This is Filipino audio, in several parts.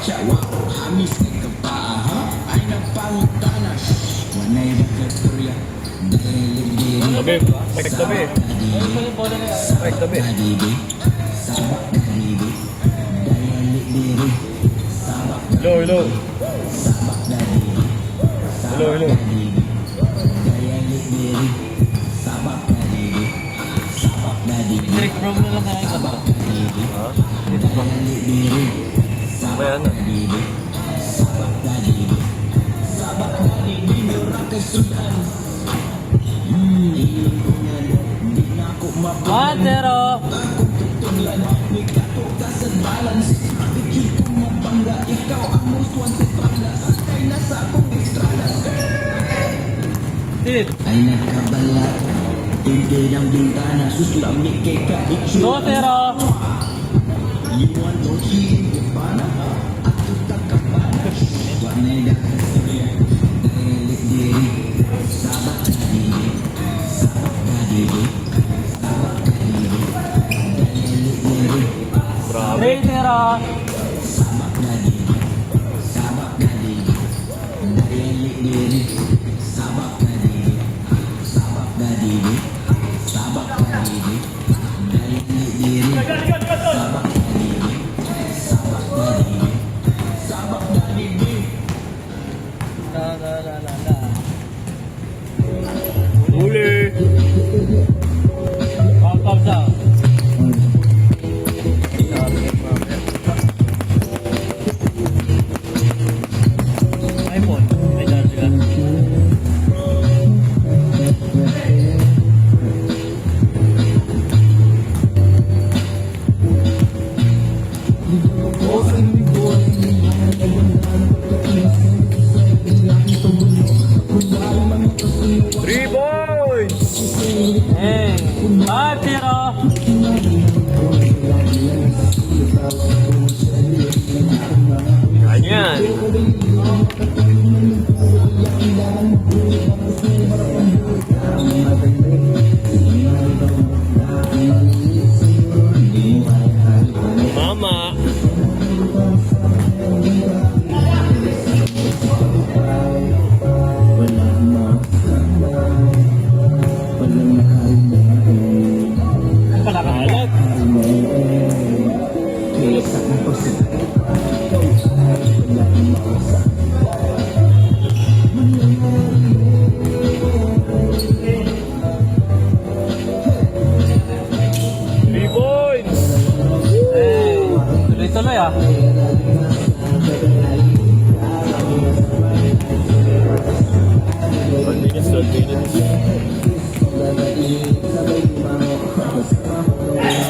Tabi, pek tabi. Pek tabi. Hello, hello. Hello, hello. Trick from na lang kaya ka ba? Ha? Bayan na. Matero! Tip! Ay nagkabala, hindi ng bintana, suslamig kay kaitso. Dotero! Iwan mo hindi pana, at tutakapana. Wanay dakasya, dahilit diri, sabak na diri, sabak na diri, sabak na diri, dahilit diri, Grabe. Tretero! sabak na diri, sabak na diri, dahilit diri, sabak na diri, sabak na diri, sabak na diri, dahilit diri, sabak na diri, sabak na diri, sabak na diri. La. Huli. Pop down. iPhone. May charge ka. Three boys! Hey! Matero! Ganyan. Mama. Pala ka. Alat. Three points! Hey! Tuloy-tuloy ah. One minutes, 12 minutes.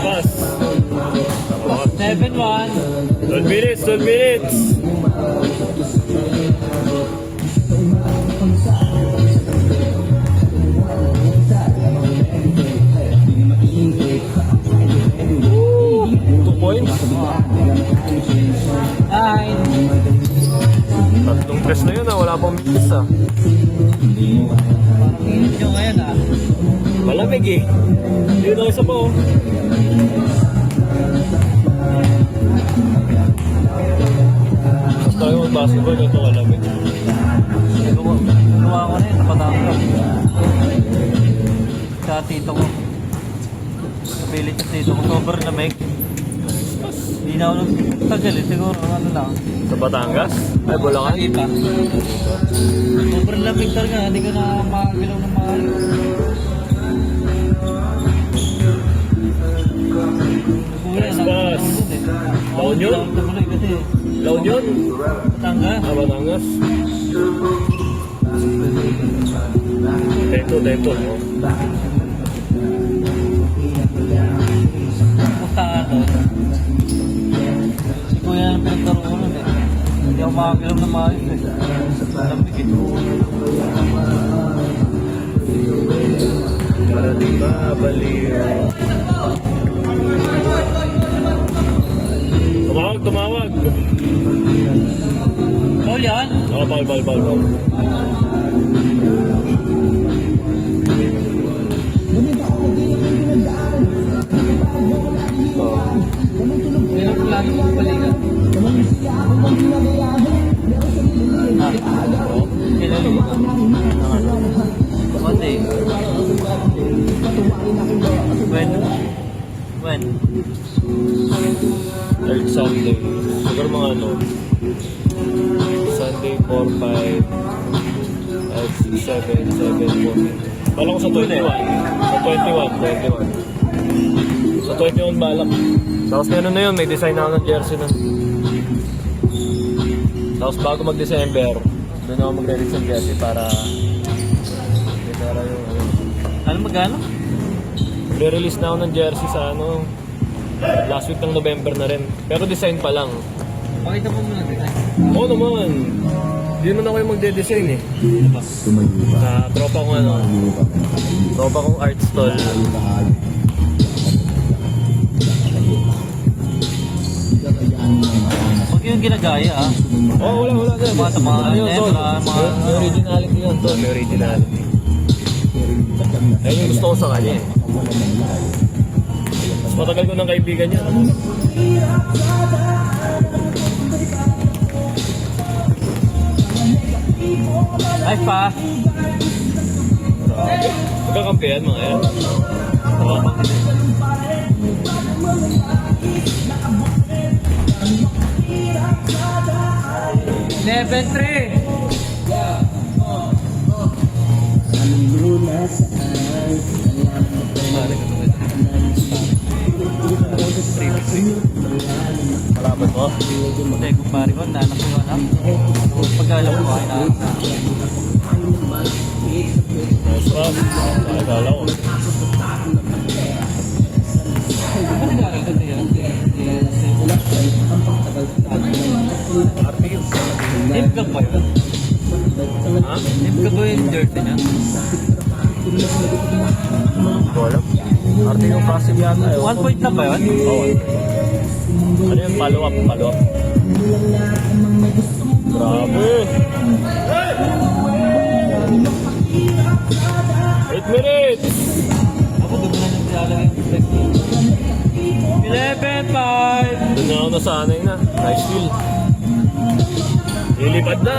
Pass. 7-1. 12 minutes, 12 minutes. Two points. 9. Tatlong press na yun ah, wala pang minutes ah. Parang init nyo ngayon ah. Malamig eh. Hindi na isa pa oh. Mas tayo mag-basketball ito malamig. Ginawa ko na yun, napatanggap. Sa tito ko. Napilit yung tito ko, sober na make. Hindi na ako nagtagal eh, siguro ano lang. Sa Batangas? Ay, Bulacan? Nakita. Sobrang lamig talaga, hindi ka na makagalaw ng maayos. Kuya, Nice pass. Laon yun? Tumuloy kasi. Laon yun? Batangas. Ah, Batangas. Tempo. Oh. Pusta ka to. Si Kuya ang pinagkaroon ko nun eh. Hindi ako makagalaw ng maayos eh. Lamig eh. Para di babaliw. Tumawag. Paul yan? Oh, bal. Meron ko lagi mong balikan. ng ano, Sunday 4, 5, 6, 7, 7, 14. Bala ko sa 21. Sa 21. Sa 21 balak. Tapos may ano na yun, may design na ako ng jersey nun. Tapos bago mag-December, doon ako magre-release ng jersey para yung ano. Ano magkano? Magre-release na ako ng jersey sa ano, last week ng November na rin. Pero design pa lang. Pakita mo muna din. Oo naman. Hindi naman ako yung magde-design eh. Sa tropa kong ano, tropa kong art stall. Huwag yung ginagaya ah. Oo, wala. Mga Ano yun, tol? mga May originality yun, tol. May originality. Ayun yung gusto ko sa kanya eh. Mas matagal ko ng kaibigan niya. Ay pa. Magkakampihan mga yan. Oo. 11-3. Malaban mo. Hindi, kumpare ko, nanak ko yung anak. Pag-alam ko, ay nanak. Nice one. Nakakala ko. Ano nag-aaral ka din yan? RPU. Imgag ba yun? Ha? Imgag ba yung jersey niya? Hindi ko alam. RPU passive yata. 1 point na ba yun? Oo. Ano yun? Follow up. Grabe. 8 minutes. Ako doon na yung nilalagay yung flex. 11-5. Doon na ako nasanay na. Nice steal. Lilipad na.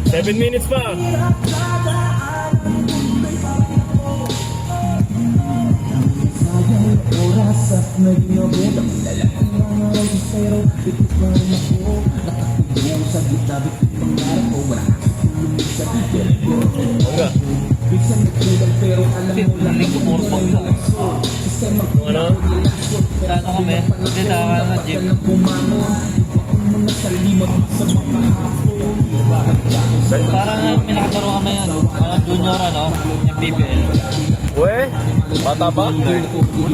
7 minutes pa. Hangga. Hindi ko puro pag lang. Yung ano? Ano kami? Hindi sa gym. Parang may nakataro kami yan. Junior ano? Yung PBL. Uwe? Bata pa?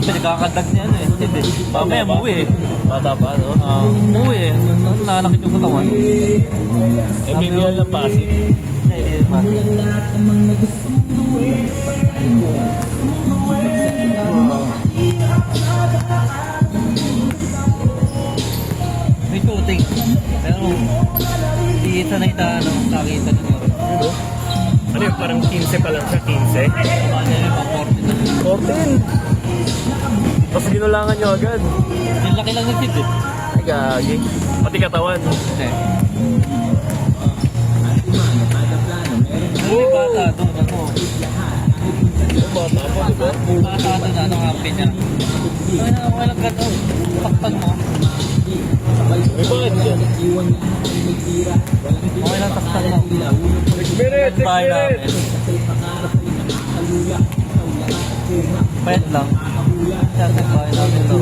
Pinagkakadag niya ano eh. Hindi. Mamaya umuwi eh. Bata pa, no? Umuwi eh. Nanakit yung katawan. MBBL ng Pasig. Hindi naman. May shooting. Pero hindi sanay na ano, nakita na yun. Ano yun? Parang 15 pa lang siya, 15? Ano yun, mga 40 na. 14! Tapos ginulangan nyo agad. Yung laki lang ng kid eh. Ay, gagi. Pati katawan. Hindi. May bata doon ako. Yung bata pa, di ba? Bata doon ano, kampi niya. Ay na, okay lang ka doon. Takpan mo. May bakit yan? Okay lang takpan mo. 6 minutes! 6 Bahay namin. minutes! Pwede lang. Siyempre, bahay namin ito.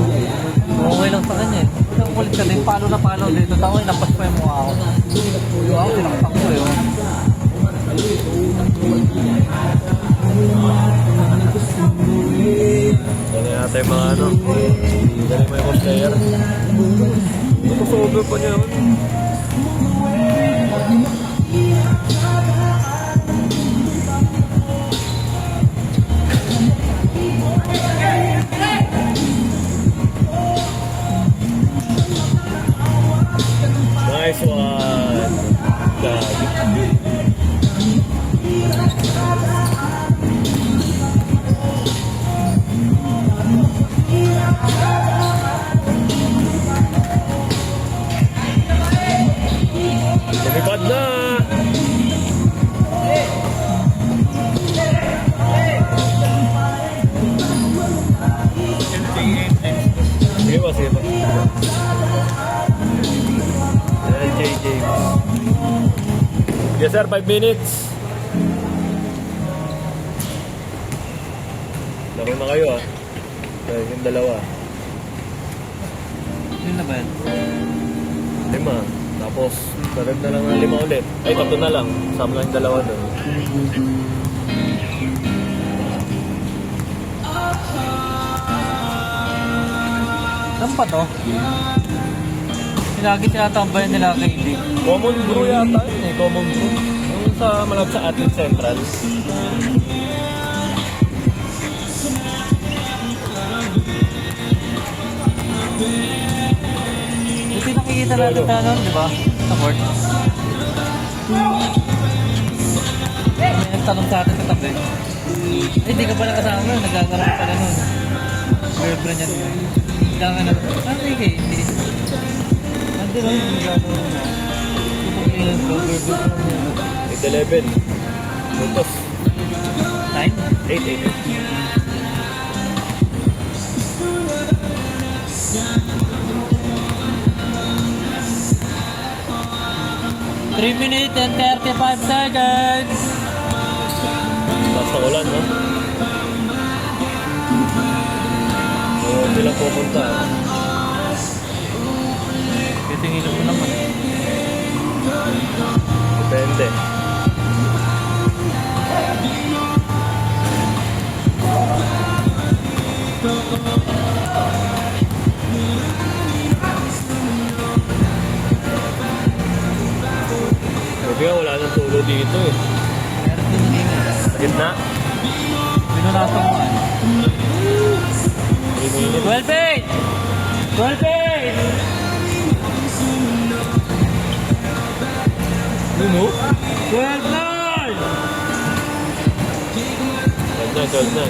Okay lang sa kanya eh. Ang kulit ka din, palo na palo dito. Tawag, napas pa yung mukha ako. Yung ako, tinaktak ko yun. Dali natin mga ano. Dali mo yung player. Ito sa over pa niya. Nice one. Gagi. Lumipad na. Sige ba, sige ba. Yan, JJ. Yes sir, 5 minutes. Laro na kayo ah. Kaya yung dalawa. Yun na ba yan? 5. Tapos, salag na lang ng 5 ulit. Ay, 3 na lang. Sama lang yung dalawa doon. Saan pa to? Lagi tinatambayan nila kay Lee. Common brew yata yun eh. Common brew. Yung sa malapit sa Athlete Central. Ito yung nakikita natin na ano, di ba? Sa court. May nagtanong sa atin sa tabi. Eh, di ka pala kasama. Nagagaroon pala nun. Girlfriend niya. Kailangan na. Ano yung kay hindi? Nandun o, yung gano'n na. Ito po yung girlfriend niya. 8-11. Puntos. 9? 8-8. 3 minutes and 35 seconds. Basta ulan, no? So, sila pupunta. Titingin mo naman. Depende. Sabi nga, wala nang tulo dito eh. Meron din hindi nga. Sa gitna. Pinunasan mo ano. 3 minutes. 12-8! 12-8! Yun, no? 12-9! 12-9.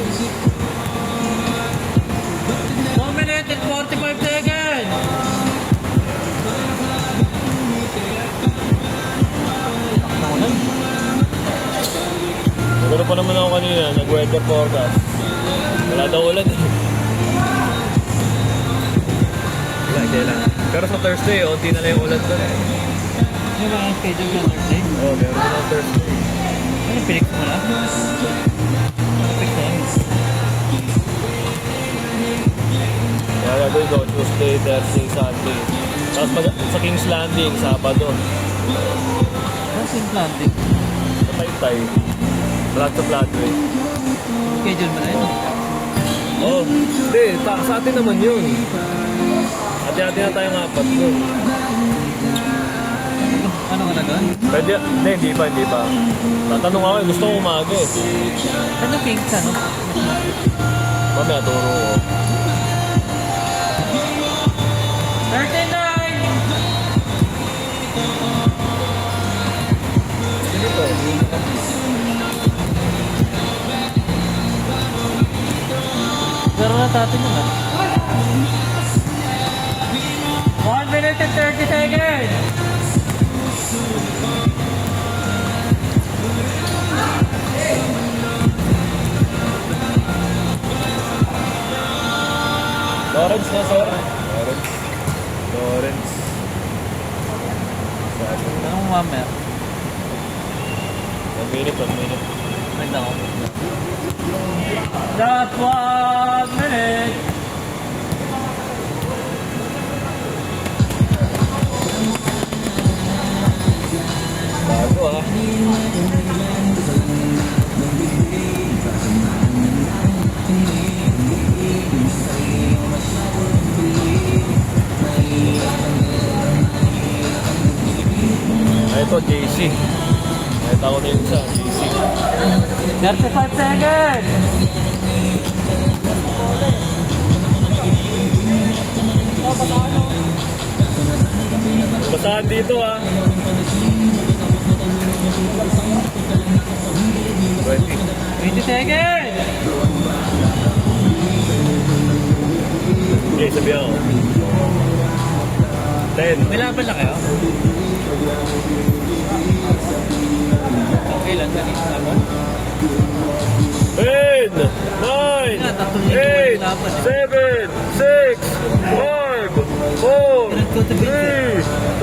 1 minute and 45 seconds! Nagano pa naman ako kanina, nag-weather forecast. Wala daw ulan eh. Wala, hindi lang. Pero sa Thursday, unti na lang yung ulan doon. Yung mga schedule ng Thursday? Oo, meron na ng Thursday. Ano, pinik mo na? Perfect na yun. Kaya gagawin ko, Tuesday, Thursday, Sunday. Tapos sa King's Landing, Sabado. What's in planting? Sa Taytay. Flat sa Flatway. Schedule mo na yun. Oo, hindi. Sa atin naman yun. Hati-hati na tayong 4 doon. Ano ka na doon? Pwede, hindi pa. Tatanong ako, gusto ko umaga eh. Ano Kings ano? Mamaya, turo ko. 39! Dito. Pero natin yun ah. 1 minute and 30 seconds! Lawrence na, sir. Lawrence. Anong mamaya? 1 minute. Wait ako. That's 1 minute! Bago ah. Ito, JC. Ito ako na yung isa, JC. 35 seconds! Basahan dito ah. 20. 20 seconds! Okay, sabi ako. 10. May laban na kayo? Okay lang, kanina laban. 10! 9! Tatlong 8, 7, 6, 5, 4, 3,